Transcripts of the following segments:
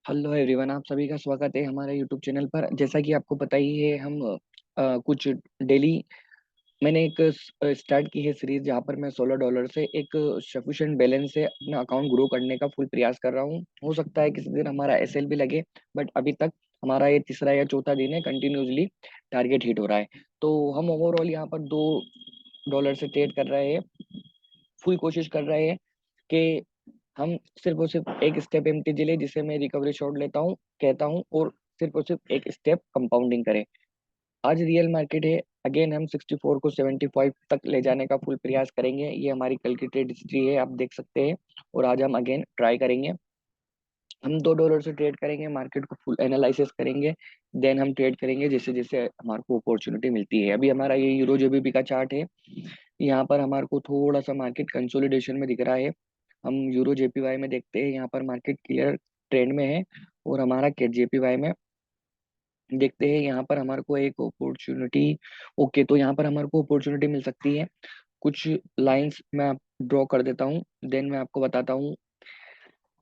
Hello everyone, आप सभी का स्वागत है हमारे यूट्यूब चैनल पर। जैसा कि आपको पता ही है, हम कुछ डेली मैंने एक स्टार्ट की है सीरीज, जहाँ पर मैं $16 से एक सफिशिएंट बैलेंस से अपना अकाउंट ग्रो करने का फुल प्रयास कर रहा हूँ। हो सकता है किसी दिन हमारा एसएल भी लगे, बट अभी तक हमारा ये तीसरा या चौथा दिन है कंटिन्यूसली टारगेट हिट हो रहा है। तो हम ओवरऑल यहाँ पर $2 से ट्रेड कर रहे हैं। फुल कोशिश कर रहे हैं कि हम सिर्फ और सिर्फ एक स्टेप एमटीजी ले, जिसे मैं रिकवरी शॉट लेता हूँ कहता हूँ, और सिर्फ एक स्टेप कंपाउंडिंग करें। आज रियल मार्केट है, अगेन हम 64 को 75 तक ले जाने का फुल प्रयास करेंगे। ये हमारी कल की ट्रेड हिस्ट्री है, आप देख सकते हैं। और आज हम अगेन ट्राई करेंगे। हम $2 से ट्रेड करेंगे, मार्केट को फुल एनालिसिस करेंगे, देन हम ट्रेड करेंगे जैसे जैसे हमारे को अपॉर्चुनिटी मिलती है। अभी हमारा ये यूरो जेबीपी का चार्ट है। यहाँ पर हमारे को थोड़ा सा मार्केट कंसोलिडेशन में दिख रहा है। हम यूरो जेपीवाई में देखते हैं, यहाँ पर मार्केट क्लियर ट्रेंड में है। और हमारा कैट जेपीवाई में देखते हैं, यहाँ पर हमारे को एक अपॉर्चुनिटी, ओके, तो यहाँ पर हमारे को अपॉर्चुनिटी मिल सकती है। कुछ लाइंस मैं ड्रॉ कर देता हूँ, देन मैं आपको बताता हूँ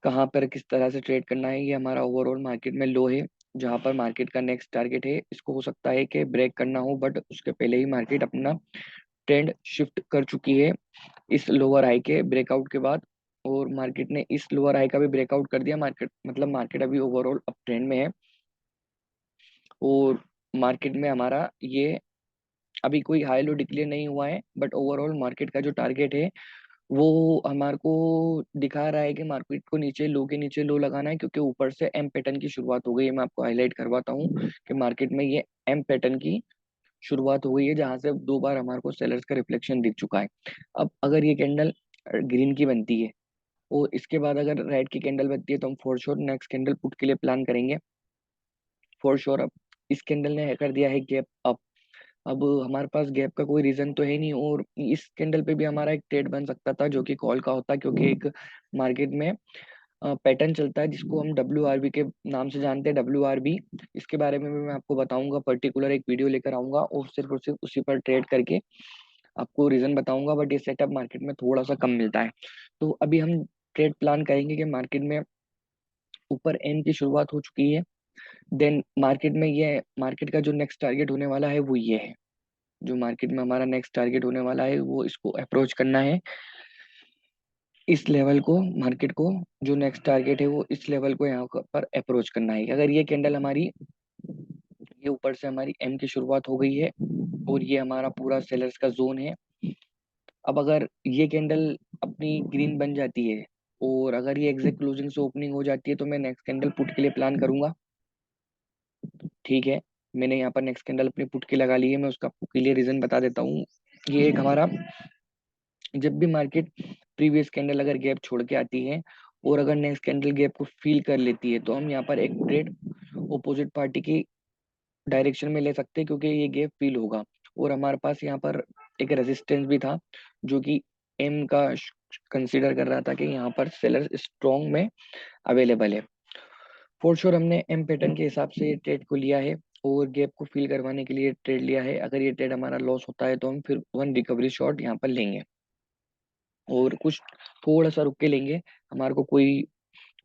कहाँ पर किस तरह से ट्रेड करना है। ये हमारा ओवरऑल मार्केट में लो है, जहाँ पर मार्केट का नेक्स्ट टारगेट है। इसको हो सकता है कि ब्रेक करना हो, बट उसके पहले ही मार्केट अपना ट्रेंड शिफ्ट कर चुकी है इस लोअर हाई के ब्रेकआउट के बाद। और मार्केट ने इस लोअर हाई का भी ब्रेकआउट कर दिया। मार्केट मतलब मार्केट अभी ओवरऑल अप ट्रेंड में है। और मार्केट में हमारा ये अभी कोई हाई लो डिक्लेयर नहीं हुआ है, बट ओवरऑल मार्केट का जो टारगेट है वो हमारे को दिखा रहा है कि मार्केट को नीचे लो के नीचे लो लगाना है, क्योंकि ऊपर से एम पैटर्न की शुरुआत हो गई है। मैं आपको हाईलाइट करवाता हूँ कि मार्केट में ये एम पैटर्न की शुरुआत हो गई है, जहां से 2 बार हमारे को सेलर्स का रिफ्लेक्शन दिख चुका है। अब अगर ये कैंडल ग्रीन की बनती है और इसके बाद अगर रेड की कैंडल बनती है, तो हम for sure next candle put के लिए प्लान करेंगे फॉर श्योर। अब इस कैंडल ने कर दिया है गैप अप। अब हमारे पास गैप का कोई रीजन तो है नहीं, और इस कैंडल पे भी हमारा एक ट्रेड बन सकता था जो कि कॉल का होता, क्योंकि एक मार्केट में पैटर्न चलता है जिसको हम WRB के नाम से जानते हैं, WRB। इसके बारे में भी मैं आपको बताऊंगा, पर्टिकुलर एक वीडियो लेकर आऊंगा और सिर्फ उसी पर ट्रेड करके आपको रीजन बताऊंगा। बट ये सेटअप मार्केट में थोड़ा सा कम मिलता है। तो अभी हम ट्रेड प्लान करेंगे कि मार्केट में ऊपर एन की शुरुआत हो चुकी है। देन मार्केट में ये मार्केट का जो नेक्स्ट टारगेट होने वाला है वो ये है। जो मार्केट में हमारा नेक्स्ट टारगेट होने वाला है वो इसको अप्रोच करना है, इस लेवल को। मार्केट को जो नेक्स्ट टारगेट है वो इस लेवल को यहाँ पर अप्रोच करना है। अगर ये कैंडल हमारी, ये ऊपर से हमारी एम की शुरुआत हो गई है और ये हमारा पूरा सेलर्स का जोन है। अब अगर ये कैंडल अपनी ग्रीन बन जाती है और अगर ये एग्जैक्ट क्लोजिंग से ओपनिंग हो जाती है, तो मैं नेक्स्ट कैंडल पुट के लिए प्लान करूंगा। ठीक है, मैंने यहाँ पर नेक्स्ट कैंडल अपनी पुट की लगा ली है। मैं उसका आपको क्लियर रीजन बता देता हूँ। ये एक हमारा, जब भी मार्केट प्रीवियस कैंडल अगर गैप छोड़ के आती है और अगर नेक्स्ट कैंडल गैप को फील कर लेती है, तो हम यहाँ पर एक ट्रेड ऑपोजिट पार्टी की डायरेक्शन में ले सकते हैं, क्योंकि ये गैप फील होगा। और हमारे पास यहाँ पर एक रेजिस्टेंस भी था जो कि एम का कंसीडर कर रहा था कि यहाँ पर सेलर स्ट्रॉन्ग में अवेलेबल है। फॉर श्योर हमने एम पैटर्न के हिसाब से ट्रेड को लिया है और गैप को फिल करवाने के लिए ट्रेड लिया है। अगर ये ट्रेड हमारा लॉस होता है, तो हम फिर वन रिकवरी शॉट यहाँ पर लेंगे और कुछ थोड़ा सा रुक के लेंगे। हमारे को कोई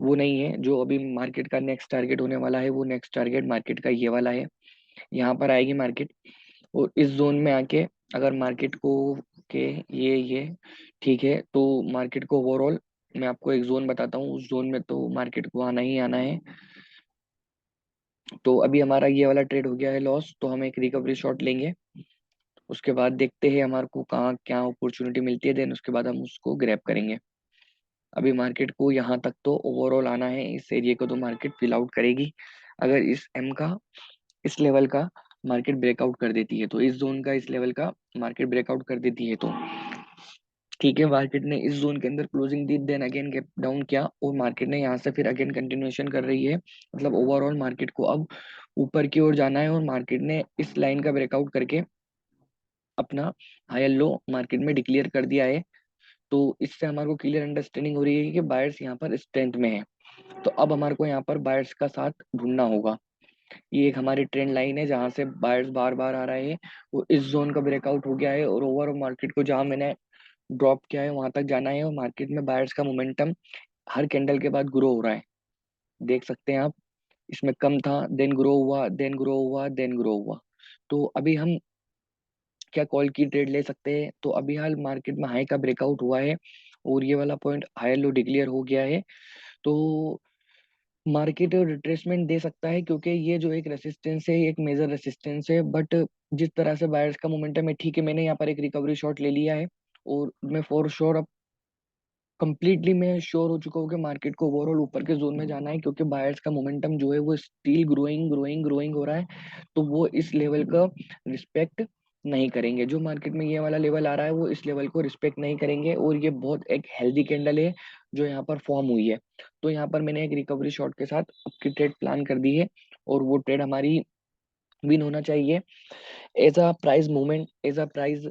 वो नहीं है। जो अभी मार्केट का नेक्स्ट टारगेट होने वाला है वो नेक्स्ट टारगेट मार्केट का ये वाला है। यहाँ पर आएगी मार्केट और इस जोन में आके अगर मार्केट को के ये ठीक है, तो मार्केट को ओवरऑल मैं आपको एक जोन बताता हूँ, उस जोन में तो मार्केट को आना ही आना है। तो अभी हमारा ये वाला ट्रेड हो गया है लॉस, तो हम एक रिकवरी शॉट लेंगे। उसके बाद देखते हैं हमारे को कहाँ क्या अपॉर्चुनिटी मिलती है, देन उसके बाद हम उसको ग्रैब करेंगे। अभी मार्केट को यहाँ तक तो ओवरऑल आना है, इस एरिया को तो मार्केट फिल आउट करेगी। अगर इस एम का, इस लेवल का मार्केट ब्रेकआउट कर देती है, तो इस जोन का इस लेवल का मार्केट ब्रेकआउट कर देती है, तो ठीक है, मार्केट ने इस जोन के अंदर क्लोजिंग दी, देन अगेन गैप डाउन किया और मार्केट ने यहाँ से फिर अगेन कंटिन्यूएशन कर रही है। मतलब ओवरऑल मार्केट को अब ऊपर की ओर जाना है और मार्केट ने इस लाइन का ब्रेकआउट करके अपना हायर लो मार्केट में डिक्लेयर कर दिया है। तो इससे हमारे को क्लियर अंडरस्टैंडिंग हो रही है कि बायर्स यहाँ पर स्ट्रेंथ में है। तो अब हमारे को यहाँ पर बायर्स का साथ ढूंढना होगा। ये एक हमारी ट्रेंड लाइन है जहाँ से बायर्स बार बार आ रहे हैं। वो इस जोन का ब्रेकआउट हो गया है और ओवरऑल मार्केट को जहाँ मैंने ड्रॉप किया है वहां तक जाना है, और मार्केट में बायर्स का मोमेंटम हर कैंडल के बाद ग्रो हो रहा है। देख सकते हैं आप, इसमें कम था, देन ग्रो हुआ, देन ग्रो हुआ, देन ग्रो हुआ। तो अभी हम क्या कॉल की ट्रेड ले सकते हैं? तो अभी हाल मार्केट में हाई का ब्रेकआउट हुआ है और ये वाला पॉइंट हायर लो डिक्लेयर हो गया है। तो मार्केट रिट्रेसमेंट दे सकता है, क्योंकि ये जो एक रेसिस्टेंस है, ये एक मेजर रेसिस्टेंस है। बट जिस तरह से बायर्स का मोमेंटम है, ठीक है, मैंने यहाँ पर एक रिकवरी शॉट ले लिया है और मैं फॉर श्योर कंप्लीटली मैं श्योर हो चुका हूँ कि मार्केट को ओवरऑल ऊपर के जोन में जाना है, क्योंकि बायर्स का मोमेंटम जो है वो स्टिल ग्रोइंग ग्रोइंग ग्रोइंग हो रहा है। तो वो इस लेवल का रिस्पेक्ट नहीं करेंगे। जो मार्केट में ये वाला लेवल आ रहा है वो इस लेवल को रिस्पेक्ट नहीं करेंगे, और ये बहुत एक हेल्दी कैंडल है जो यहाँ पर फॉर्म हुई है। तो यहाँ पर मैंने एक रिकवरी शॉट के साथ आपकी ट्रेड प्लान कर दी है, और वो ट्रेड हमारी विन होना चाहिए। As a price movement, as a price,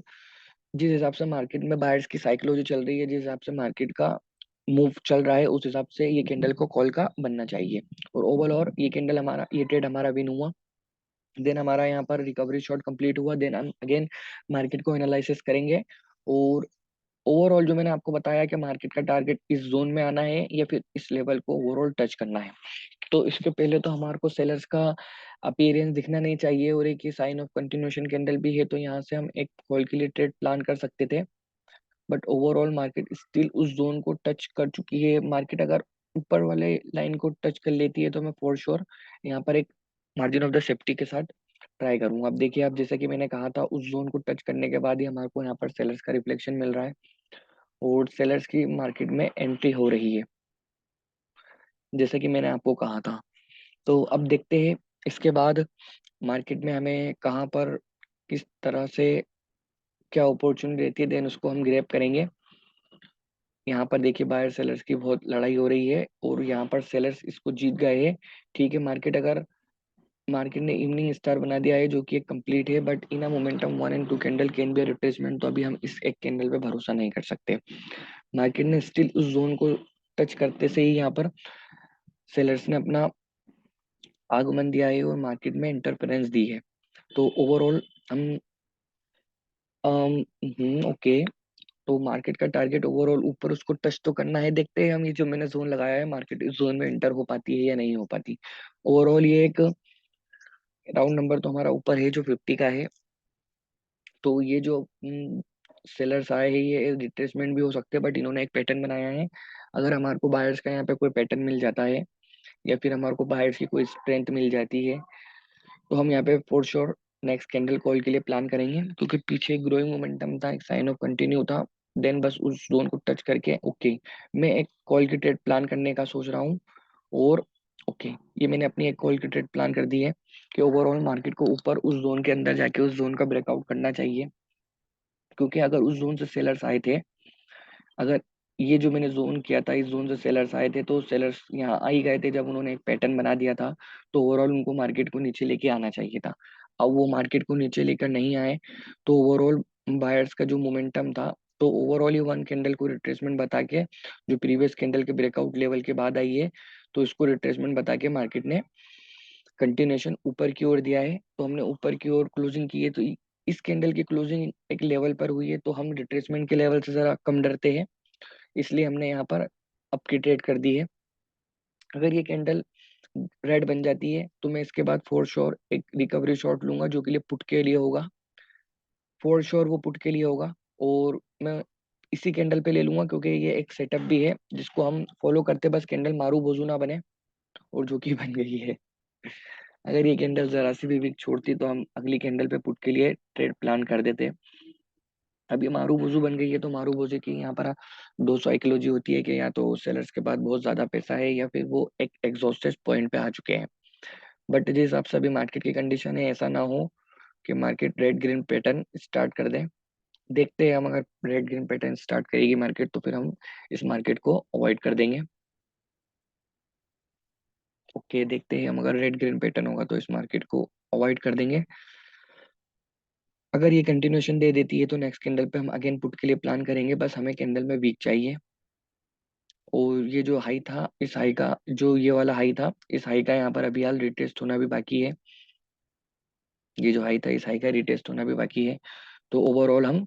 जिस हिसाब से मार्केट में बायर्स की साइकोलॉजी चल रही है, जिस हिसाब से मार्केट का मूव चल रहा है, उस हिसाब से ये कैंडल को कॉल का बनना चाहिए। और ओवरऑल ये कैंडल हमारा, ये ट्रेड हमारा विन हुआ। देन हमारा यहाँ पर रिकवरी शॉट कंप्लीट हुआ। देन हम अगेन मार्केट को एनालिसिस करेंगे, और ओवरऑल जो मैंने आपको बताया कि मार्केट का टारगेट इस जोन में आना है या फिर इस लेवल को ओवरऑल टच करना है। तो इसके पहले तो हमारे को सेलर्स का अपीयरेंस दिखना नहीं चाहिए, और एक ये साइन ऑफ कंटिन्यूएशन कैंडल भी है, तो यहाँ से हम एक कॉल के लिए ट्रेड प्लान कर सकते थे। बट ओवरऑल मार्केट स्टिल उस जोन को टच कर चुकी है। मार्केट अगर ऊपर वाले लाइन को टच कर लेती है तो मैं फॉर श्योर यहाँ पर एक मार्जिन ऑफ द सेफ्टी के साथ ट्राई करूंगा। अब देखिए, आप जैसे कि मैंने कहा था, उस जोन को टच करने के बाद ही हमारे को यहाँ पर सेलर्स का रिफ्लेक्शन मिल रहा है, और सेलर्स की मार्केट में एंट्री हो रही है, जैसे कि मैंने आपको कहा था। तो अब देखते हैं इसके बाद मार्केट में हमें कहाँ पर किस तरह से क्या अपॉर्चुनिटी रहती है, देन उसको हम ग्रैब करेंगे। यहाँ पर देखिए, बायर सेलर्स की बहुत लड़ाई हो रही है, और यहाँ पर सेलर्स इसको जीत गए हैं। ठीक है, मार्केट अगर मार्केट ने इवनिंग स्टार बना दिया है जो कि एक कंप्लीट है, but in a momentum 1 and 2 candle can be retracement, तो अभी हम इस एक कैंडल पे भरोसा नहीं कर सकते। मार्केट ने स्टिल उस जोन को टच करते से ही यहाँ पर सेलर्स ने अपना आगमन दिया है और मार्केट में इंटरफेरेंस दी है। तो ओवरऑल हम ओके, तो मार्केट का टारगेट ओवरऑल ऊपर उसको टच तो करना है। देखते हैं हम, ये जो मैंने जोन लगाया है, मार्केट इस जोन में इंटर हो पाती है या नहीं हो पाती। ओवरऑल ये एक राउंड नंबर तो हमारा ऊपर है जो 50 का है। तो ये जो सेलर्स आए हैं, ये रिट्रेसमेंट भी हो सकते हैं, बट इन्होंने एक पैटर्न बनाया है। अगर हमारे को बायर्स का यहाँ पे कोई पैटर्न मिल जाता है, या फिर हमारे को बायर्स की कोई स्ट्रेंथ मिल जाती है, तो हम यहाँ पे for sure next candle call के लिए प्लान करेंगे, क्योंकि पीछे ग्रोइंग मोमेंटम था, एक साइन ऑफ कंटिन्यू था। देन बस उस जोन को टच करके ओके, मैं एक कॉल की ट्रेड प्लान करने का सोच रहा हूँ। और ओके, ये मैंने अपनी एक कॉल की ट्रेड प्लान कर दी है कि ओवरऑल मार्केट को ऊपर उस जोन के अंदर जाके उस जोन का ब्रेकआउट करना चाहिए। क्योंकि अगर उस जोन से सेलर्स आए थे, अगर ये जो मैंने जोन किया था, इस जोन से सेलर्स आए थे, तो सेलर्स यहाँ आ ही गए थे जब उन्होंने एक पैटर्न बना दिया था। तो ओवरऑल उनको मार्केट को नीचे लेके आना चाहिए था। अब वो मार्केट को नीचे लेकर नहीं आए, तो ओवरऑल बायर्स का जो मोमेंटम था, तो ओवरऑल ये वन कैंडल को रिट्रेसमेंट बता के, जो प्रीवियस कैंडल के ब्रेकआउट लेवल के बाद आई है, तो इसको रिट्रेसमेंट बता के मार्केट ने कंटिन्यूएशन ऊपर की ओर दिया है। तो हमने ऊपर की ओर क्लोजिंग की है, तो इस कैंडल की क्लोजिंग एक लेवल पर हुई है, तो हम रिट्रेसमेंट के लेवल से जरा कम डरते हैं, इसलिए हमने यहाँ पर अप की ट्रेड कर दी है। अगर ये कैंडल रेड बन जाती है, तो मैं इसके बाद फॉर श्योर एक रिकवरी शॉट लूंगा, जो कि लिए पुट के लिए होगा। फॉर श्योर वो पुट के लिए होगा, और मैं इसी कैंडल पे ले लूंगा, क्योंकि ये एक सेटअप भी है जिसको हम फॉलो करते, बस कैंडल मारू बोझू ना बने, और जो कि बन गई है। अगर ये कैंडल जरा सी भी वीक छोड़ती, तो हम अगली कैंडल पे पुट के लिए ट्रेड प्लान कर देते। अभी मारू बोझू बन गई है, तो मारू बोझे की यहाँ पर दो साइकोलॉजी होती है कि या तो सेलर्स के पास बहुत ज्यादा पैसा है, या फिर वो एक एग्जॉस्टेड पॉइंट पे आ चुके हैं। बट जिस हिसाब से अभी मार्केट की कंडीशन है, ऐसा ना हो कि market red green pattern start कर दे। देखते हैं हम, अगर रेड ग्रीन पैटर्न स्टार्ट करेगी मार्केट, तो फिर हम इस मार्केट को अवॉइड कर देंगे। ओके, देखते हैं हम, अगर रेड ग्रीन पैटर्न होगा तो इस मार्केट को अवॉइड कर देंगे। अगर ये कंटिन्यूएशन दे देती है, तो नेक्स्ट कैंडल पे हम अगेन पुट के लिए प्लान करेंगे, बस हमें कैंडल में वीक चाहिए। और ये जो हाई था, इस हाई का, जो ये वाला हाई था, इस हाई का यहाँ पर अभी हाल रिटेस्ट होना भी बाकी है। ये जो हाई था, इस हाई का रिटेस्ट होना भी बाकी है। तो ओवरऑल हम,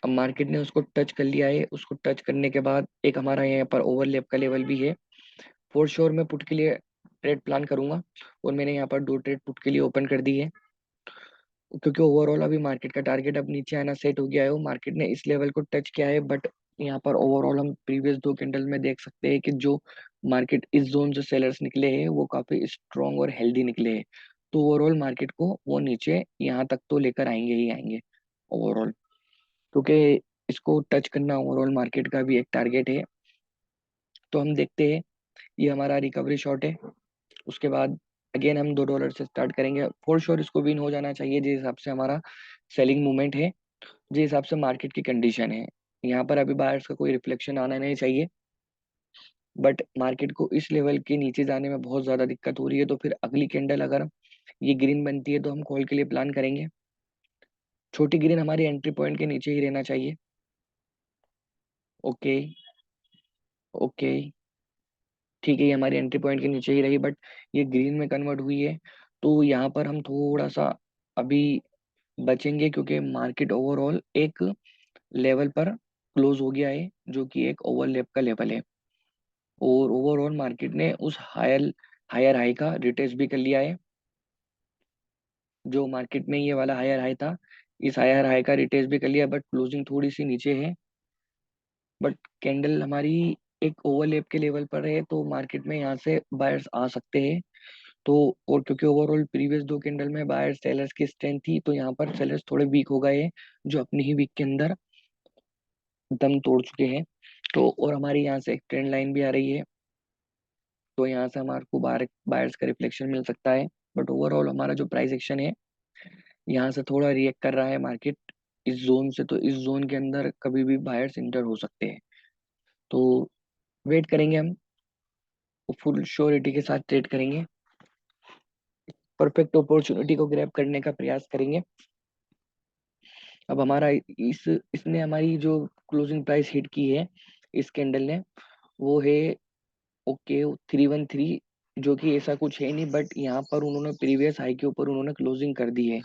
अब मार्केट ने उसको टच कर लिया है, उसको टच करने के बाद एक हमारा यहाँ पर ओवरलैप का लेवल भी है। फॉर श्योर मैं पुट के लिए ट्रेड प्लान करूंगा, और मैंने यहाँ पर 2 ट्रेड पुट के लिए ओपन कर दी है, क्योंकि ओवरऑल अभी मार्केट का टारगेट अब नीचे आना सेट हो गया है, वो मार्केट ने इस लेवल को टच किया है, बट यहाँ पर ओवरऑल हम प्रीवियस 2 कैंडल में देख सकते हैं कि जो मार्केट इस जोन से सेलर्स निकले हैं वो काफी स्ट्रॉन्ग और हेल्दी निकले हैं। तो ओवरऑल मार्केट को वो नीचे यहाँ तक तो लेकर आएंगे ही आएंगे ओवरऑल, क्योंकि इसको टच करना ओवरऑल मार्केट का भी एक टारगेट है। तो हम देखते हैं, ये हमारा रिकवरी शॉट है। उसके बाद अगेन हम $2 से स्टार्ट करेंगे, फॉर श्योर इसको विन हो जाना चाहिए जिस हिसाब से हमारा सेलिंग मूवमेंट है, जिस हिसाब से मार्केट की कंडीशन है। यहाँ पर अभी बायर्स का कोई रिफ्लेक्शन आना नहीं चाहिए, बट मार्केट को इस लेवल के नीचे जाने में बहुत ज्यादा दिक्कत हो रही है, तो फिर अगली कैंडल अगर ये ग्रीन बनती है तो हम कॉल के लिए प्लान करेंगे। छोटी ग्रीन हमारी एंट्री पॉइंट के नीचे ही रहना चाहिए। ओके, ओके, ठीक है, ये हमारी एंट्री पॉइंट के नीचे ही रही, बट ये ग्रीन में कन्वर्ट हुई है, तो यहाँ पर हम थोड़ा सा अभी बचेंगे, क्योंकि मार्केट ओवरऑल एक लेवल पर क्लोज हो गया है, जो कि एक ओवरलैप का लेवल है, और ओवरऑल मार्केट ने उस हायर हायर हाई का रिटेस्ट भी कर लिया है। जो मार्केट में ये वाला हायर हाई था, इस हायर हाई का रिटेस्ट भी कर लिया, बट क्लोजिंग थोड़ी सी नीचे है, बट कैंडल हमारी एक ओवरलैप के लेवल पर है, तो मार्केट में यहाँ से बायर्स आ सकते हैं। तो और क्योंकि ओवरऑल प्रीवियस 2 कैंडल में बायर्स सेलर्स की स्ट्रेंथ थी, तो यहाँ पर सेलर्स थोड़े वीक हो गए हैं, जो अपनी ही वीक के अंदर दम तोड़ चुके हैं। तो और हमारी यहाँ से एक ट्रेंड लाइन भी आ रही है, तो यहाँ से हमारे को बायर्स का रिफ्लेक्शन मिल सकता है, बट ओवरऑल हमारा जो प्राइस एक्शन है, यहाँ से थोड़ा रिएक्ट कर रहा है मार्केट इस जोन से, तो इस जोन के अंदर कभी भी बायर्स इंटर हो सकते हैं। तो वेट करेंगे हम, फुल श्योरिटी के साथ ट्रेड करेंगे, परफेक्ट अपॉर्चुनिटी को ग्रैब करने का प्रयास करेंगे। अब हमारा इस इसने हमारी जो क्लोजिंग प्राइस हिट की है इस कैंडल ने, वो है ओके 313, जो कि ऐसा कुछ है नहीं, बट यहाँ पर उन्होंने प्रीवियस हाई के ऊपर उन्होंने क्लोजिंग कर दी है,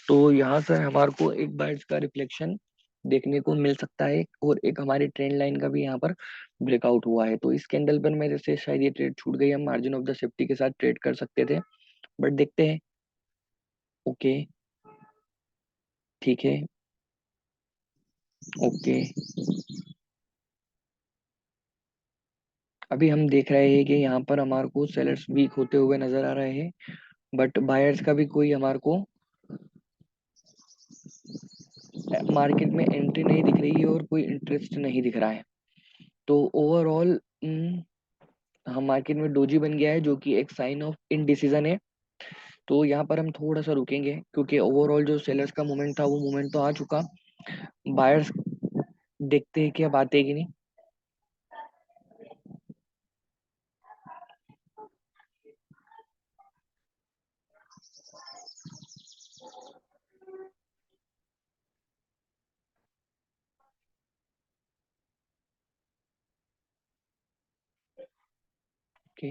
तो यहाँ से हमारे को एक बार इसका रिफ्लेक्शन देखने को मिल सकता है, और एक हमारी ट्रेंड लाइन का भी यहाँ पर ब्रेकआउट हुआ है। तो इस कैंडल पर मेरे से शायद ये ट्रेड छूट गई, हम मार्जिन ऑफ द सेफ्टी के साथ ट्रेड कर सकते थे, बट देखते हैं। ओके, ठीक है, ओके, अभी हम देख रहे हैं कि यहाँ पर हमारे को सेलर्स वीक होते हुए नजर आ रहे हैं, बट बायर्स का भी कोई हमारे को मार्केट में एंट्री नहीं दिख रही है, और कोई इंटरेस्ट नहीं दिख रहा है। तो ओवरऑल हम मार्केट में डोजी बन गया है, जो कि एक साइन ऑफ इनडिसीजन है। तो यहाँ पर हम थोड़ा सा रुकेंगे, क्योंकि ओवरऑल जो सेलर्स का मूवमेंट था वो मूवमेंट तो आ चुका, बायर्स देखते हैं कि अब आते हैं कि नहीं। ओके,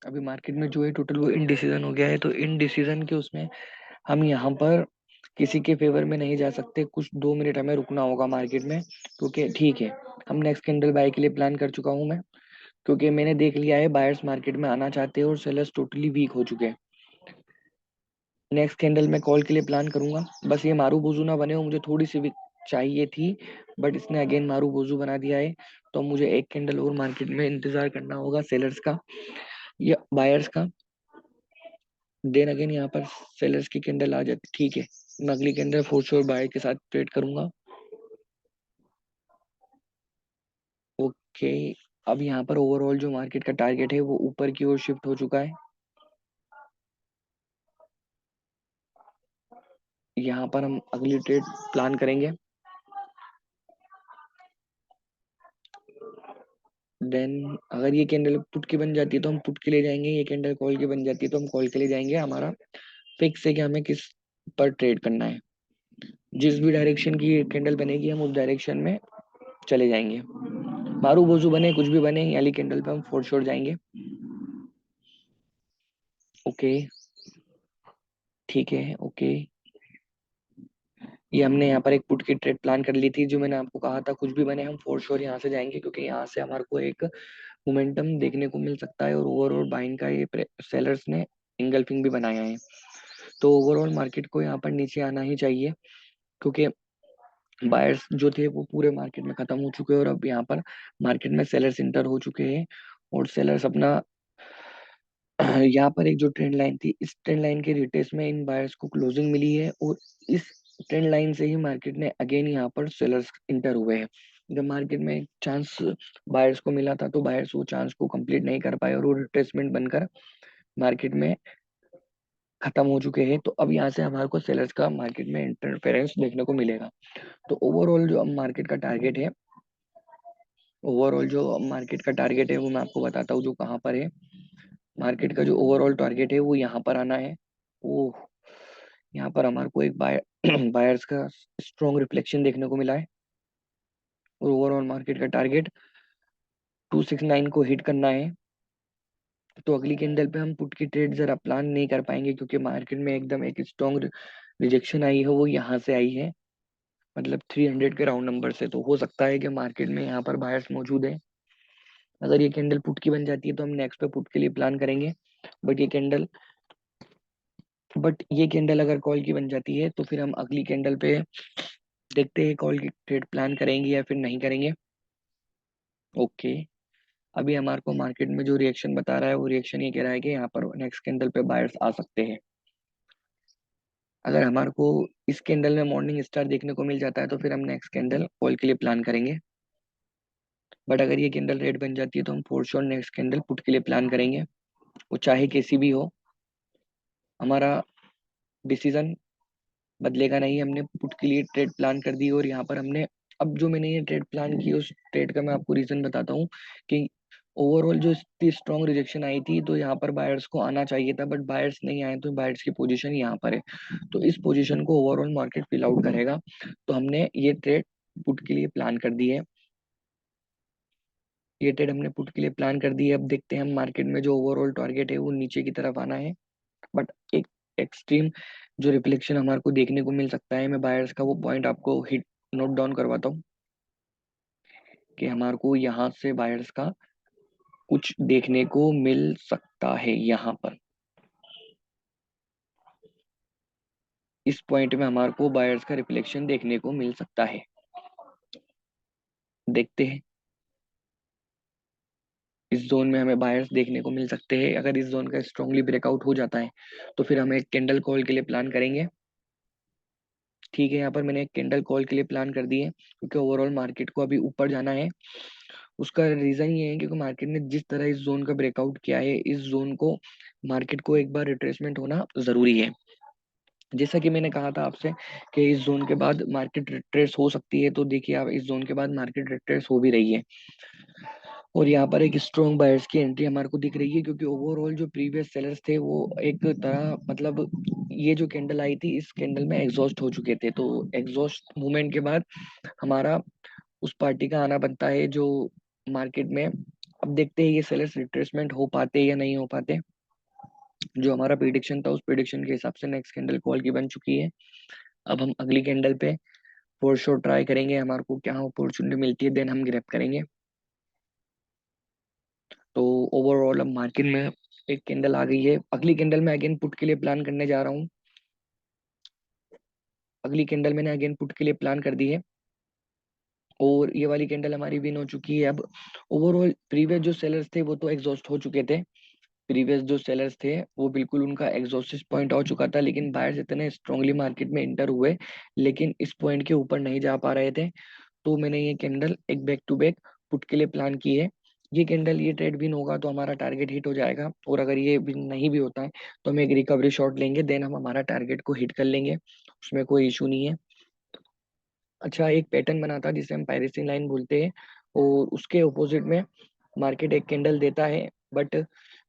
अभी मार्केट में जो है टोटल वो इनडिसीजन हो गया है, तो इनडिसीजन के उसमें हम यहाँ पर किसी के फेवर में नहीं जा सकते, कुछ 2 मिनट हमें रुकना होगा मार्केट में, क्योंकि ठीक है, हम नेक्स्ट कैंडल बाय के लिए प्लान कर चुका हूँ मैं, क्योंकि मैंने देख लिया है बायर्स मार्केट में आना चाहते हैं और सेलर्स टोटली वीक हो चुके हैं। नेक्स्ट कैंडल में कॉल के लिए प्लान करूंगा, बस ये मारू बोजू ना बने हो, मुझे थोड़ी सी भी चाहिए थी, बट इसने अगेन मारू बोजू बना दिया है, तो मुझे एक कैंडल और मार्केट में इंतजार करना होगा सेलर्स का या बायर्स का। देन अगेन यहाँ पर सेलर्स की कैंडल आ जाती, ठीक है, मैं अगली कैंडल फोर श्योर बायर के साथ ट्रेड करूंगा। ओके, अब यहाँ पर ओवरऑल जो मार्केट का टारगेट है वो ऊपर की ओर शिफ्ट हो चुका है, यहाँ पर हम अगली ट्रेड प्लान करेंगे। देन अगर ये कैंडल पुट की बन जाती है तो हम पुट के लिए जाएंगे, ये कैंडल कॉल की बन जाती है तो हम कॉल के लिए जाएंगे। हमारा फिक्स है कि हमें किस पर ट्रेड करना है, जिस भी डायरेक्शन की कैंडल बनेगी हम उस डायरेक्शन में चले जाएंगे, मारू बोजू बने कुछ भी बने, ये वाली कैंडल पे हम फोर श्योर जाएंगे। ओके, ठीक है, ओके, ये हमने यहाँ पर एक पुट की ट्रेड प्लान कर ली थी, जो मैंने आपको कहा था कुछ भी बने हम फॉर श्योर यहाँ से जाएंगे, क्योंकि यहाँ से हमारे को एक मोमेंटम देखने को मिल सकता है और ओवरऑल बाइंग का ये सेलर्स ने इंगल्फिंग भी बनाया है। तो ओवरऑल मार्केट को यहाँ पर नीचे आना ही चाहिए, क्योंकि बायर्स जो थे वो पूरे मार्केट में खत्म हो चुके हैं और अब यहाँ पर मार्केट में सेलर्स इंटर हो चुके हैं। और सेलर्स अपना यहाँ पर एक जो ट्रेंड लाइन थी, इस ट्रेंड लाइन के रिटेस में इन बायर्स को क्लोजिंग मिली है और इस ट्रेंड लाइन से ही मार्केट ने अगेन यहाँ पर सेलर्स इंटर हुए हैं। जब मार्केट में एक चांस बायर्स को मिला था, तो बायर्स वो चांस को कंप्लीट नहीं कर पाए और वो रिट्रेसमेंट बनकर मार्केट में खत्म हो चुके हैं। तो अब यहाँ से हमारे को सेलर्स का मार्केट में इंटरफेरेंस देखने को मिलेगा। तो ओवरऑल जो अब मार्केट का टारगेट है, ओवरऑल जो मार्केट का टारगेट है वो मैं आपको बताता हूँ जो कहाँ पर है। मार्केट का जो ओवरऑल टारगेट है वो यहाँ पर आना है। वो यहाँ पर हमारे को एक बायर्स का स्ट्रॉन्ग रिफ्लेक्शन देखने को मिला है और ओवरऑल मार्केट का टारगेट 269 को हिट करना है। तो अगली कैंडल पे हम पुट की ट्रेड जरा प्लान नहीं कर पाएंगे, क्योंकि मार्केट में एकदम एक स्ट्रॉन्ग रिजेक्शन आई है, वो यहाँ से आई है, मतलब 300 के राउंड नंबर से। तो हो सकता है कि मार्केट में यहाँ पर बायर्स मौजूद है। अगर ये कैंडल पुट की बन जाती है तो हम नेक्स्ट पे पुट के लिए प्लान करेंगे। बट ये कैंडल बट ये कैंडल अगर कॉल की बन जाती है तो फिर हम अगली कैंडल पे देखते हैं कॉल की ट्रेड प्लान करेंगे या फिर नहीं करेंगे। ओके, अभी हमारे को मार्केट में जो रिएक्शन बता रहा है वो रिएक्शन ये कह रहा है कि यहाँ पर नेक्स्ट कैंडल पे बायर्स आ सकते हैं। अगर हमारे को इस कैंडल में मॉर्निंग स्टार देखने को मिल जाता है तो फिर हम नेक्स्ट कैंडल कॉल के लिए प्लान करेंगे। बट अगर ये कैंडल रेड बन जाती है तो हम for sure next candle put के लिए प्लान करेंगे, वो चाहे कैसी भी हो। हमारा डिसीजन बदलेगा नहीं। हमने पुट के लिए ट्रेड प्लान कर दी और यहाँ पर हमने, अब जो मैंने ये ट्रेड प्लान की उस ट्रेड का मैं आपको रीजन बताता हूँ कि ओवरऑल जो इतनी स्ट्रॉन्ग रिजेक्शन आई थी तो यहाँ पर बायर्स को आना चाहिए था, बट बायर्स नहीं आए, तो बायर्स की पोजीशन यहाँ पर है। तो इस पोजीशन को ओवरऑल मार्केट फिल आउट करेगा। तो हमने ये ट्रेड पुट के लिए प्लान कर दी है। ये ट्रेड हमने पुट के लिए प्लान कर दी है। अब देखते हैं हम मार्केट में जो ओवरऑल टारगेट है वो नीचे की तरफ आना है। बट एक एक्सट्रीम जो रिफ्लेक्शन हमारे को देखने को मिल सकता है, मैं बायर्स का वो पॉइंट आपको हिट नोट डाउन करवाता हूँ कि हमारे को यहाँ से बायर्स का कुछ देखने को मिल सकता है। यहाँ पर इस पॉइंट में हमारे को बायर्स का रिफ्लेक्शन देखने को मिल सकता है। देखते हैं, इस जोन में हमें बायर्स देखने को मिल सकते हैं। अगर इस जोन का स्ट्रांगली ब्रेकआउट हो जाता है तो फिर हम एक कैंडल कॉल के लिए प्लान करेंगे। ठीक है, यहाँ पर मैंने एक कैंडल कॉल के लिए प्लान कर दी है, क्योंकि ओवरऑल मार्केट को अभी ऊपर जाना है। उसका रीजन ये है क्योंकि मार्केट ने जिस तरह इस जोन का ब्रेकआउट किया है, इस जोन को मार्केट को एक बार रिट्रेसमेंट होना जरूरी है। जैसा कि मैंने कहा था आपसे कि इस जोन के बाद मार्केट रिट्रेस हो सकती है, तो देखिए आप इस जोन के बाद मार्केट रिट्रेस हो भी रही है और यहाँ पर एक स्ट्रॉन्ग बायर्स की एंट्री हमारे को दिख रही है, क्योंकि ओवरऑल जो प्रीवियस सेलर्स थे वो एक तरह, मतलब ये जो कैंडल आई थी इस कैंडल में एग्जॉस्ट हो चुके थे। तो एग्जॉस्ट मूवमेंट के बाद हमारा उस पार्टी का आना बनता है जो मार्केट में। अब देखते हैं ये सेलर्स रिट्रेसमेंट हो पाते या नहीं हो पाते। जो हमारा प्रिडिक्शन था उस प्रिडिक्शन के हिसाब से नेक्स्ट कैंडल कॉल की बन चुकी है। अब हम अगली कैंडल पे फोर श्योर ट्राई करेंगे, हमारे को क्या अपॉर्चुनिटी मिलती है देन हम ग्रैब करेंगे। तो ओवरऑल अब मार्केट में एक कैंडल आ गई है। अगली कैंडल में अगेन पुट के लिए प्लान करने जा रहा हूँ। अगली कैंडल मैंने अगेन पुट के लिए प्लान कर दी है और ये वाली कैंडल हमारी विन हो चुकी है। अब ओवरऑल प्रीवियस जो सेलर्स थे वो तो एग्जॉस्ट हो चुके थे। प्रीवियस जो सेलर्स थे वो बिल्कुल उनका एग्जॉस्टिव पॉइंट हो चुका था, लेकिन बायर्स इतने स्ट्रांगली मार्केट में इंटर हुए लेकिन इस पॉइंट के ऊपर नहीं जा पा रहे थे। तो मैंने ये कैंडल एक बैक टू बैक पुट के लिए प्लान की है। ये कैंडल ये ट्रेड विन होगा तो हमारा टारगेट हिट हो जाएगा, और अगर ये विन नहीं भी होता है तो हम एक रिकवरी शॉट लेंगे, देन हम हमारा टारगेट को हिट कर लेंगे, उसमें कोई इशू नहीं है। अच्छा, एक पैटर्न बना था जिसे हम पायरेसी लाइन बोलते हैं, और उसके ऑपोजिट में मार्केट एक कैंडल देता है, बट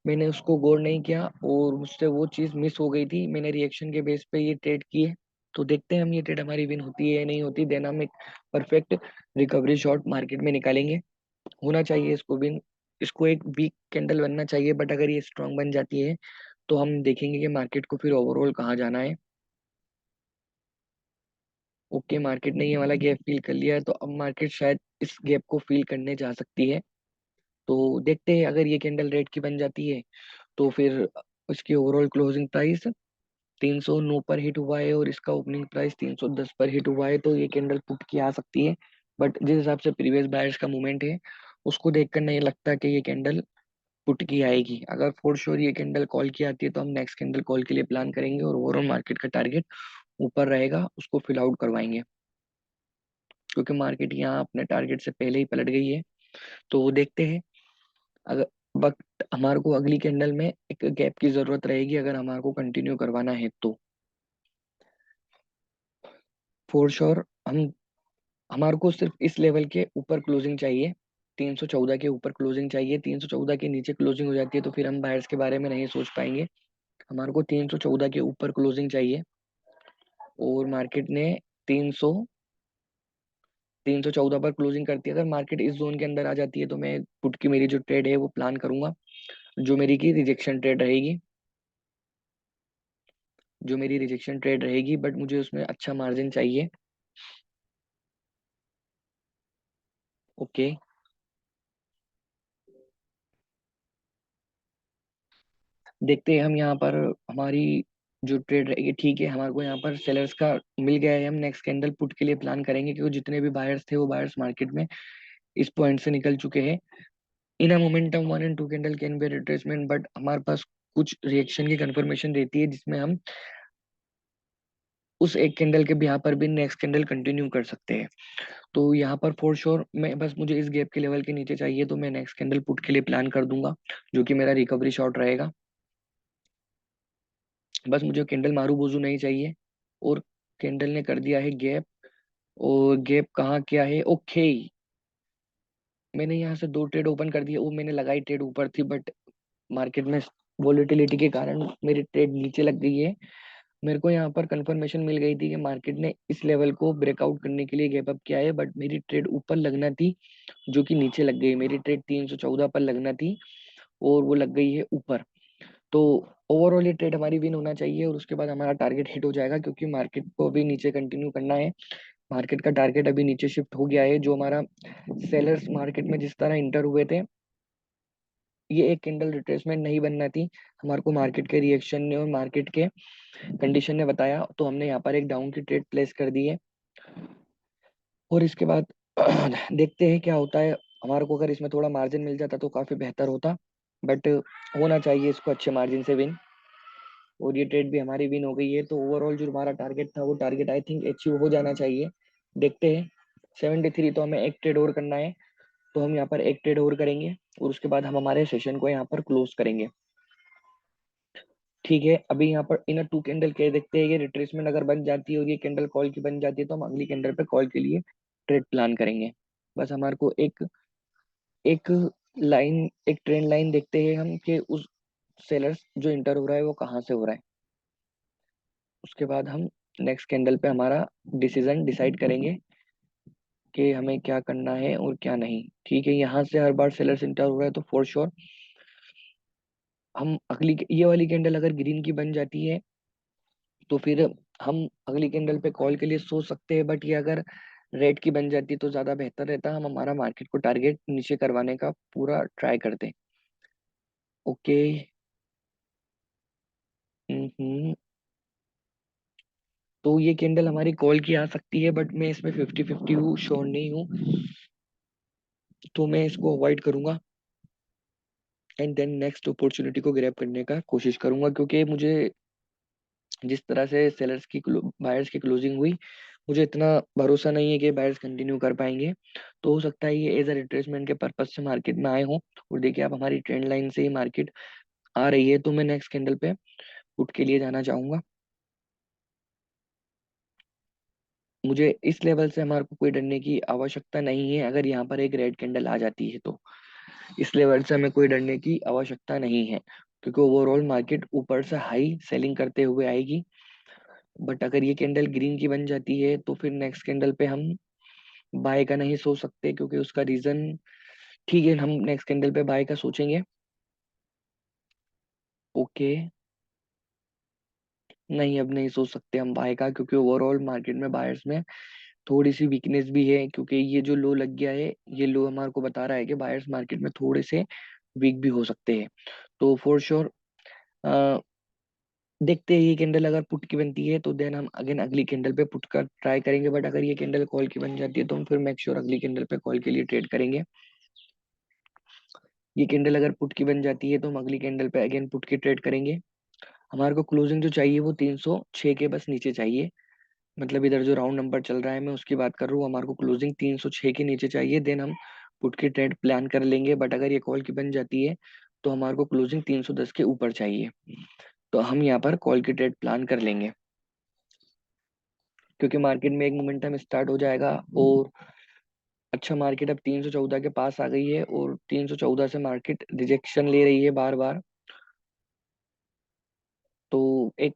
मैंने उसको गौर नहीं किया और मुझसे वो चीज़ मिस हो गई थी। मैंने रिएक्शन के बेस पे ये ट्रेड की है। तो देखते हैं हम ये ट्रेड हमारी विन होती है या नहीं होती, देन हम एक परफेक्ट रिकवरी शॉट मार्केट में निकालेंगे। होना चाहिए इसको विन, इसको एक वीक कैंडल बनना चाहिए, बट अगर ये स्ट्रांग बन जाती है तो हम देखेंगे कि मार्केट को फिर ओवरऑल कहाँ जाना है। ओके, मार्केट ने ये वाला गैप फील कर लिया है, तो अब मार्केट शायद इस गैप को फील करने जा सकती है। तो देखते हैं, अगर ये कैंडल रेड की बन जाती है तो फिर उसकी ओवरऑल क्लोजिंग प्राइस 309 पर हिट हुआ है और इसका ओपनिंग प्राइस 310 पर हिट हुआ है, तो ये कैंडल पुट की आ सकती है। बट जिस हिसाब से प्रीवियस बायर्स का मूवमेंट है, उसको देखकर नहीं लगता कि ये कैंडल पुट की आएगी। अगर फॉर श्योर ये कैंडल कॉल की आती है तो हम नेक्स्ट कैंडल कॉल के लिए प्लान करेंगे और ओवरऑल मार्केट का टारगेट ऊपर रहेगा, उसको फिल आउट करवाएंगे। क्योंकि मार्केट यहाँ अपने टारगेट से पहले ही पलट गई है, तो वो देखते हैं। अगर बट हमारे को अगली कैंडल में एक गैप की जरूरत रहेगी अगर हमारे को कंटिन्यू करवाना है तो। फॉर श्योर हम हमारे को सिर्फ इस लेवल के ऊपर क्लोजिंग चाहिए, 314 के ऊपर क्लोजिंग चाहिए। 314 के नीचे क्लोजिंग हो जाती है तो फिर हम बायर्स के बारे में नहीं सोच पाएंगे। हमारे को 314 के ऊपर क्लोजिंग चाहिए। और मार्केट ने 300 314 पर क्लोजिंग करती है, अगर मार्केट इस जोन के अंदर आ जाती है तो मैं पुट की मेरी जो ट्रेड है वो प्लान करूंगा, जो मेरी की रिजेक्शन ट्रेड रहेगी। जो मेरी रिजेक्शन ट्रेड रहेगी, बट मुझे उसमें अच्छा मार्जिन चाहिए। ओके, देखते हैं हम यहाँ पर हमारी जो ट्रेड रहेगी। ठीक है, हमारे को यहाँ पर सेलर्स का मिल गया है, हम नेक्स्ट कैंडल पुट के लिए प्लान करेंगे क्योंकि जितने भी बायर्स थे वो बायर्स मार्केट में इस पॉइंट से निकल चुके हैं। In a momentum 1 and 2 candle can be retracement, but हमारे पास कुछ रिएक्शन की कंफर्मेशन रहती है जिसमें हम उस एक कैंडल के भी यहाँ पर भी नेक्स्ट कैंडल कंटिन्यू कर सकते हैं। तो यहाँ पर फॉर श्योर मैं बस मुझे इस गैप के लेवल के नीचे चाहिए तो मैं नेक्स्ट कैंडल पुट के लिए प्लान कर दूंगा, जो कि मेरा रिकवरी शॉट रहेगा। बस मुझे कैंडल मारू बोजू नहीं चाहिए। और कैंडल ने कर दिया है गैप। और गैप कहाँ क्या है? ओके, मैंने यहाँ से दो ट्रेड ओपन कर दिए, वो मैंने लगाई ट्रेड ऊपर थी, बट मार्केट में वॉलेटिलिटी के कारण मेरी ट्रेड नीचे लग गई है। मेरे को यहाँ पर कंफर्मेशन मिल गई थी कि मार्केट ने इस लेवल को ब्रेकआउट करने के लिए गैप अप किया है, बट मेरी ट्रेड ऊपर लगना थी जो कि नीचे लग गई। मेरी ट्रेड 314 पर लगना थी और वो लग गई है ऊपर। तो ओवरऑल ये ट्रेड हमारी विन होना चाहिए और उसके बाद हमारा टारगेट हिट हो जाएगा, क्योंकि मार्केट को भी नीचे कंटिन्यू करना है। मार्केट का टारगेट अभी नीचे शिफ्ट हो गया है। जो हमारा सेलर्स मार्केट में जिस तरह इंटर हुए थे, ये एक कैंडल रिट्रेसमेंट नहीं बनना थी। हमारे को मार्केट के रिएक्शन ने और मार्केट के कंडीशन ने बताया, तो हमने यहाँ पर एक डाउन की ट्रेड प्लेस कर दी है। और इसके बाद देखते हैं क्या होता है। हमारे को अगर इसमें थोड़ा मार्जिन मिल जाता तो काफी बेहतर होता, बट होना चाहिए इसको अच्छे मार्जिन से विन। और ये ट्रेड भी हमारी विन हो गई है, तो ओवरऑल जो हमारा टारगेट था वो टारगेट आई थिंक अचीव हो जाना चाहिए। देखते हैं। 73, तो हमें एक ट्रेड और करना है, तो हम यहाँ पर एक ट्रेड और करेंगे और उसके बाद हम हमारे सेशन को यहाँ पर क्लोज करेंगे। ठीक है, अभी यहाँ पर इन टू कैंडल के देखते हैं, ये रिट्रेसमेंट अगर बन जाती है और ये कैंडल कॉल की बन जाती है तो हम अगली कैंडल पे कॉल के लिए ट्रेड प्लान करेंगे। बस हमारे को एक एक लाइन, एक ट्रेंड लाइन देखते हैं हम कि उस सेलर्स जो इंटर हो रहा है वो कहाँ से हो रहा है। उसके बाद हम नेक्स्ट कैंडल पे हमारा डिसीजन डिसाइड करेंगे कि हमें क्या करना है और क्या नहीं। ठीक है, यहाँ से हर बार सेलर्स इंटर हो रहा है तो फॉर श्योर हम अगली ये वाली कैंडल अगर ग्रीन की बन जाती है तो फिर हम अगली कैंडल पे कॉल के लिए सोच सकते हैं। बट ये अगर रेड की बन जाती तो ज्यादा बेहतर रहता, हम हमारा मार्केट को टारगेट नीचे करवाने का पूरा ट्राई करते। ओके। हम्म। तो ये कैंडल हमारी कॉल की आ सकती है, बट मैं इसमें 50-50 हूँ, श्योर नहीं हूँ, तो मैं इसको अवॉइड करूंगा एंड देन नेक्स्ट अपॉर्चुनिटी को ग्रैब करने का कोशिश करूंगा। क्योंकि मुझे जिस तरह से सेलर्स की बायर्स की क्लोजिंग हुई, मुझे इतना भरोसा नहीं है कि बायर्स कंटिन्यू कर पाएंगे। तो हो सकता है ये एज अ रिट्रेसमेंट के पर्पज से मार्केट में आए हों। और देखिए, आप हमारी ट्रेंड लाइन से ही मार्केट आ रही है, तो मैं नेक्स्ट कैंडल पे पुट के लिए जाना चाहूंगा। मुझे इस लेवल से हमारे को कोई डरने की आवश्यकता नहीं है। अगर यहाँ पर एक रेड कैंडल आ जाती है तो इस लेवल से हमें कोई डरने की आवश्यकता नहीं है, क्योंकि ओवरऑल मार्केट ऊपर से हाई सेलिंग करते हुए आएगी। बट अगर ये कैंडल ग्रीन की बन जाती है तो फिर नेक्स्ट कैंडल पे हम बाय का नहीं सोच सकते, क्योंकि उसका रीजन, ठीक है, हम नेक्स्ट कैंडल पे बाय का सोचेंगे। ओके। नहीं, अब नहीं सोच सकते हम बाय का, क्योंकि ओवरऑल मार्केट में बायर्स में थोड़ी सी वीकनेस भी है, क्योंकि ये जो लो लग गया है, ये लो हमारे को बता रहा है कि बायर्स मार्केट में थोड़े से वीक भी हो सकते हैं। तो फॉर श्योर देखते हैं, ये कैंडल अगर पुट की बनती है तो देन हम अगेन अगली कैंडल पे पुट का ट्राई करेंगे, बट अगर ये कैंडल कॉल की बन जाती है तो हम फिर मेक श्योर अगली कैंडल पे कॉल के लिए ट्रेड करेंगे। ये कैंडल अगर पुट की बन जाती है तो हम अगली कैंडल पे अगेन पुट की ट्रेड करेंगे। हमारे को क्लोजिंग जो चाहिए वो 306 के बस नीचे चाहिए। मतलब इधर जो राउंड नंबर चल रहा है मैं उसकी बात कर रहा हूँ, हमारे को क्लोजिंग 306 के नीचे चाहिए, देन हम पुट की ट्रेड प्लान कर लेंगे। बट अगर ये कॉल की बन जाती है तो हमारे को क्लोजिंग 310 के ऊपर चाहिए, तो हम यहाँ पर कॉल की ट्रेड प्लान कर लेंगे, क्योंकि मार्केट में एक मोमेंटम स्टार्ट हो जाएगा। और अच्छा, मार्केट अब 314 के पास आ गई है और 314 से मार्केट रिजेक्शन ले रही है बार बार। तो एक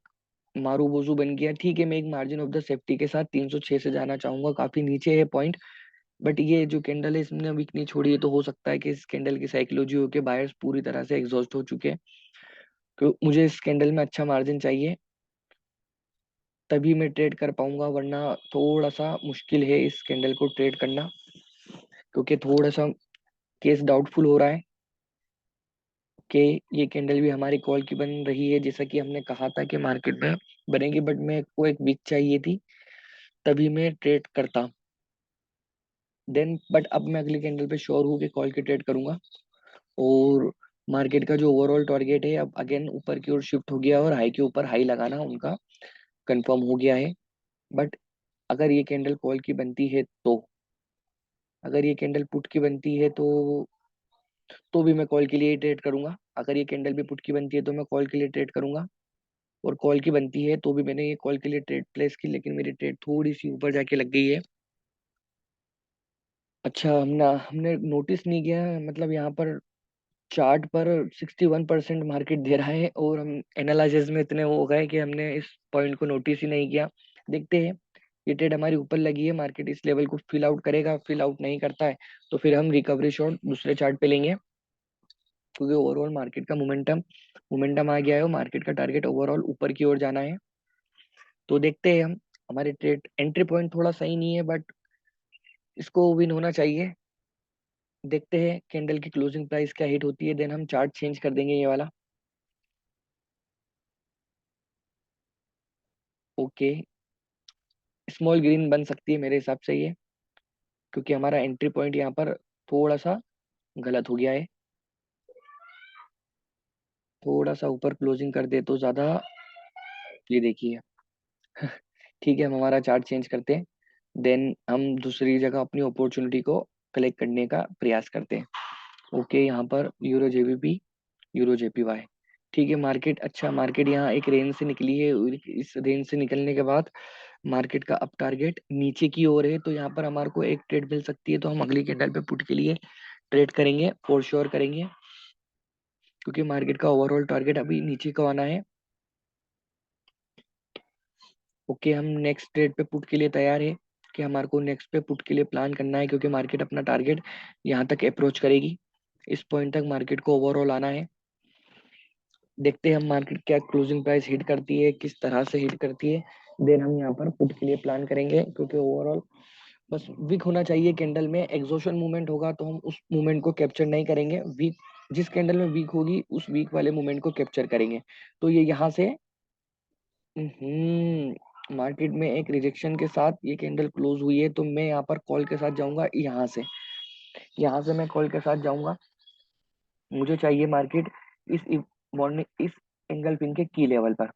मारू बोजू बन गया, ठीक है, मैं एक मार्जिन ऑफ द सेफ्टी के साथ 306 से जाना चाहूंगा, काफी नीचे है पॉइंट। बट ये जो कैंडल है इसने वीक नहीं छोड़ी है, तो हो सकता है कि इस कैंडल की साइकोलॉजी हो के बायर्स पूरी तरह से एग्जॉस्ट हो चुके हैं। तो मुझे इस कैंडल में अच्छा मार्जिन चाहिए, तभी मैं ट्रेड कर पाऊंगा, वरना थोड़ा सा मुश्किल है इस कैंडल को ट्रेड करना, क्योंकि थोड़ा सा केस डाउटफुल हो रहा है कि ये कैंडल भी हमारी कॉल की बन रही है, जैसा कि हमने कहा था कि मार्केट में बनेगी, बट मेरे को एक वीक चाहिए थी, तभी मैं ट्रेड करता। देन बट अब मैं अगली कैंडल पे श्योर हूँ कि कॉल की ट्रेड करूंगा। और मार्केट का जो ओवरऑल टारगेट है अब अगेन ऊपर की ओर शिफ्ट हो गया और हाई के ऊपर हाई लगाना उनका कंफर्म हो गया है। बट अगर ये कैंडल कॉल की बनती है तो, अगर ये कैंडल पुट की बनती है तो भी मैं कॉल के लिए ट्रेड करूंगा। अगर ये कैंडल भी पुट की बनती है तो मैं कॉल के लिए ट्रेड करूंगा। और कॉल की बनती है तो भी मैंने ये कॉल के लिए ट्रेड प्लेस की, लेकिन मेरी ट्रेड थोड़ी सी ऊपर जाके लग गई है। अच्छा, हमने नोटिस नहीं किया, मतलब यहाँ पर चार्ट पर 61% मार्केट दे रहा है और हम एनालिसिस में इतने हो गए कि हमने इस पॉइंट को नोटिस ही नहीं किया। देखते हैं, ये ट्रेड हमारी ऊपर लगी है, मार्केट इस लेवल को फिल आउट करेगा, फिल आउट नहीं करता है तो फिर हम रिकवरी शॉट दूसरे चार्ट पे लेंगे, क्योंकि ओवरऑल मार्केट का मोमेंटम मोमेंटम आ गया है और मार्केट का टारगेट ओवरऑल ऊपर की ओर जाना है। तो देखते हैं हम, हमारे ट्रेड एंट्री पॉइंट थोड़ा सही नहीं है, बट इसको विन होना चाहिए। देखते हैं कैंडल की क्लोजिंग प्राइस क्या हिट होती है, देन हम चार्ट चेंज कर देंगे ये वाला। ओके, स्मॉल ग्रीन बन सकती है मेरे हिसाब से ये, क्योंकि हमारा एंट्री पॉइंट यहाँ पर थोड़ा सा गलत हो गया है। थोड़ा सा ऊपर क्लोजिंग कर दे तो ज्यादा, ये देखिए। ठीक है, हम हमारा चार्ट चेंज करते हैं, देन हम दूसरी जगह अपनी अपॉर्चुनिटी को कलेक्ट करने का प्रयास करते हैं। ओके, यहाँ पर यूरो जेबीपी, यूरो जेपीवाई। ठीक है, मार्केट अच्छा, मार्केट यहाँ एक रेंज से निकली है और इस रेंज से निकलने के बाद मार्केट का अप टारगेट नीचे की ओर है, तो यहाँ पर हमारे को एक ट्रेड मिल सकती है, तो हम अगली कैंडल पे पुट के लिए ट्रेड करेंगे, फॉर श्योर करेंगे, क्योंकि मार्केट का ओवरऑल टारगेट अभी नीचे को आना है। ओके, हम नेक्स्ट ट्रेड पे पुट के लिए तैयार है, कि हमारे को नेक्स्ट पे पुट के लिए प्लान करना है, क्योंकि मार्केट अपना टारगेट यहाँ तक अप्रोच करेगी, इस पॉइंट तक मार्केट को ओवरऑल आना है। देखते हैं हम मार्केट क्या क्लोजिंग प्राइस हिट करती है, किस तरह से हिट करती है, देन हम यहाँ पर पुट के लिए प्लान करेंगे, क्योंकि ओवरऑल बस वीक होना चाहिए कैंडल में। एग्जॉशन मूवमेंट होगा तो हम उस मूवमेंट को कैप्चर नहीं करेंगे, वीक जिस कैंडल में वीक होगी उस वीक वाले मूवमेंट को कैप्चर करेंगे। तो ये यहाँ से मार्केट में एक रिजेक्शन के साथ ये कैंडल क्लोज हुई है, तो मैं यहाँ पर कॉल के साथ जाऊंगा, यहाँ से मैं कॉल के साथ जाऊंगा। मुझे चाहिए मार्केट इस मॉर्निंग इस एंगल पिन के की लेवल पर,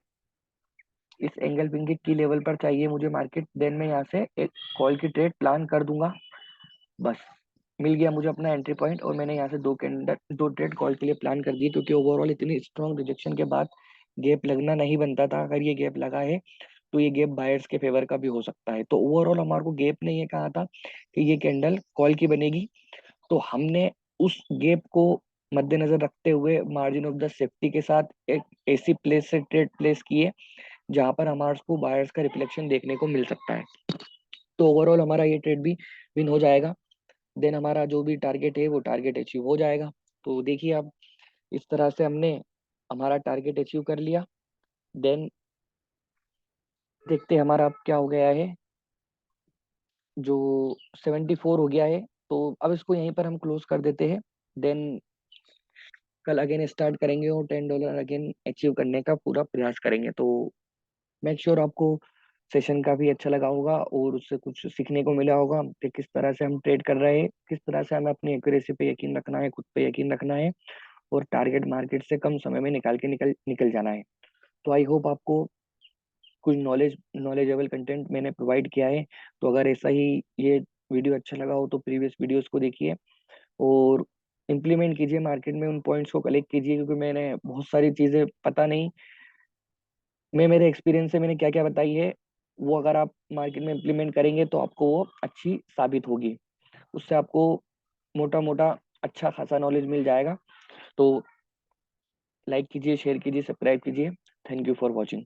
इस एंगल पिन के की लेवल पर चाहिए मुझे मार्केट, देन मैं यहाँ से एक कॉल की ट्रेड प्लान कर दूंगा। बस, मिल गया मुझे अपना एंट्री पॉइंट और मैंने यहाँ से दो ट्रेड कॉल के लिए प्लान कर दिए, क्योंकि ओवरऑल इतनी स्ट्रॉन्ग रिजेक्शन के बाद गैप लगना नहीं बनता था। अगर ये गैप लगा है तो ये गैप बायर्स के फेवर का भी हो सकता है। तो ओवरऑल हमारे को गैप ने ये कहा था कि ये कैंडल कॉल की बनेगी, तो हमने उस गैप को मद्देनजर रखते हुए मार्जिन ऑफ द सेफ्टी के साथ एक ऐसी प्लेस से ट्रेड प्लेस किए जहां पर हमारे को बायर्स का रिफ्लेक्शन देखने को मिल सकता है। तो ओवरऑल हमारा ये ट्रेड भी विन हो जाएगा, देन हमारा जो भी टारगेट है वो टारगेट अचीव हो जाएगा। तो देखिए, अब इस तरह से हमने हमारा टारगेट अचीव कर लिया। देन देखते हैं हमारा अब क्या हो गया है, जो 74 हो गया है। तो अब इसको यहीं पर हम क्लोज कर देते हैं। देन कल अगेन स्टार्ट करेंगे और $10 अगेन अचीव करने का पूरा प्रयास करेंगे। तो मेक श्योर आपको सेशन काफी अच्छा लगा होगा और उससे कुछ सीखने को मिला होगा कि किस तरह से हम ट्रेड कर रहे हैं, किस तरह से हमें अपनी एक्यूरेसी पे यकीन रखना है, खुद पे यकीन रखना है, और टारगेट मार्केट से कम समय में निकाल के निकल निकल जाना है। तो आई होप आपको कुछ नॉलेजेबल कंटेंट मैंने प्रोवाइड किया है। तो अगर ऐसा ही ये वीडियो अच्छा लगा हो तो प्रीवियस वीडियोस को देखिए और इम्प्लीमेंट कीजिए मार्केट में, उन पॉइंट्स को कलेक्ट कीजिए, क्योंकि मैंने बहुत सारी चीज़ें पता नहीं, मैं मेरे एक्सपीरियंस से मैंने क्या क्या बताई है, वो अगर आप मार्केट में इम्प्लीमेंट करेंगे तो आपको वो अच्छी साबित होगी। उससे आपको मोटा मोटा अच्छा खासा नॉलेज मिल जाएगा। तो लाइक कीजिए, शेयर कीजिए, सब्सक्राइब कीजिए। Thank you for watching.